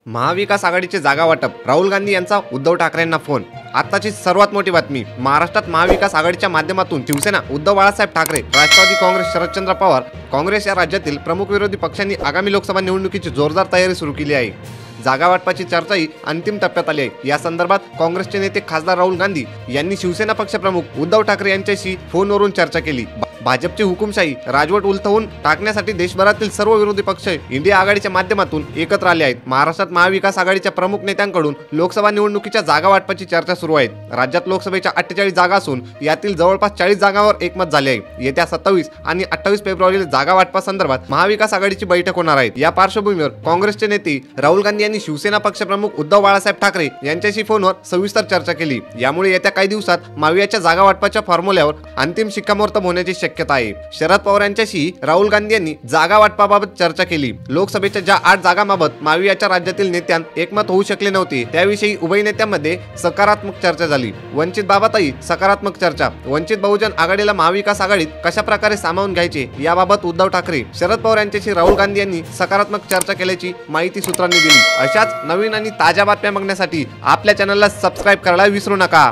महाविकास आघाडीचे जागा वाटप, राहुल गांधी यांचा उद्धव ठाकरेंना फोन। आताची सर्वात मोठी बातमी, महाराष्ट्रात महाविकास आघाडीच्या माध्यमातून शिवसेना उद्धव बाळासाहेब ठाकरे, राष्ट्रवादी काँग्रेस शरदचंद्र पवार काँग्रेस या राज्यातील प्रमुख विरोधी पक्षांनी आगामी लोकसभा निवडणुकीची जोरदार तयारी सुरू केली आहे। जागा वाटपाची चर्चाही अंतिम टप्प्यात आली आहे। या संदर्भात काँग्रेसचे नेते खासदार राहुल गांधी यांनी शिवसेना पक्षप्रमुख उद्धव ठाकरे यांच्याशी फोनवरून चर्चा केली। भाजपची हुकुमशाही राजवट उलथवून टाकण्यासाठी देशभरातील सर्व विरोधी पक्ष इंडिया आघाडीच्या माध्यमातून एकत्र आले आहेत। महाराष्ट्रात महाविकास आघाडीच्या प्रमुख नेत्यांकडून लोकसभा निवडणुकीच्या जागा वाटपाची चर्चा सुरू आहे। राज्यात लोकसभेच्या 48 जागा असून यातील जवळपास 40 जागांवर एकमत झाले आहे। येत्या 27 आणि 28 फेब्रुवारीला जागा वाटपासंदर्भात महाविकास आघाडीची बैठक होणार आहे। या पार्श्वभूमीवर काँग्रेसचे नेते राहुल गांधी यांनी शिवसेना पक्षप्रमुख उद्धव बाळासाहेब ठाकरे यांच्याशी फोनवर सविस्तर चर्चा केली। यामुळे येत्या काही दिवसात महाविकासच्या जागा वाटपाच्या फॉर्म्युल्यावर अंतिम शिक्कामोर्तब होण्याची शक्यता आहे। शरद पवार यांच्याशी राहुल गांधी यांनी जागा वाटपाबाबत चर्चा केली। लोकसभेच्या ज्या 8 जागांबाबत महाविकासच्या राज्यातील नेत्यांत एकमत होऊ शकले नव्हते त्याविषयी उभय नेत्यांमध्ये सकारात्मक चर्चा झाली। वंचित बाबतही सकारात्मक चर्चा। वंचित बहुजन आघाडीला महाविकास आघाडीत कशा प्रकारे सामावून घ्यायचे याबाबत उद्धव ठाकरे, शरद पवार यांच्याशी राहुल गांधी यांनी सकारात्मक चर्चा केल्याची माहिती सूत्रांनी दिली। अशाच नवीन आणि ताज्या बातम्या बघण्यासाठी आपल्या चॅनलला सबस्क्राइब करायला विसरू नका।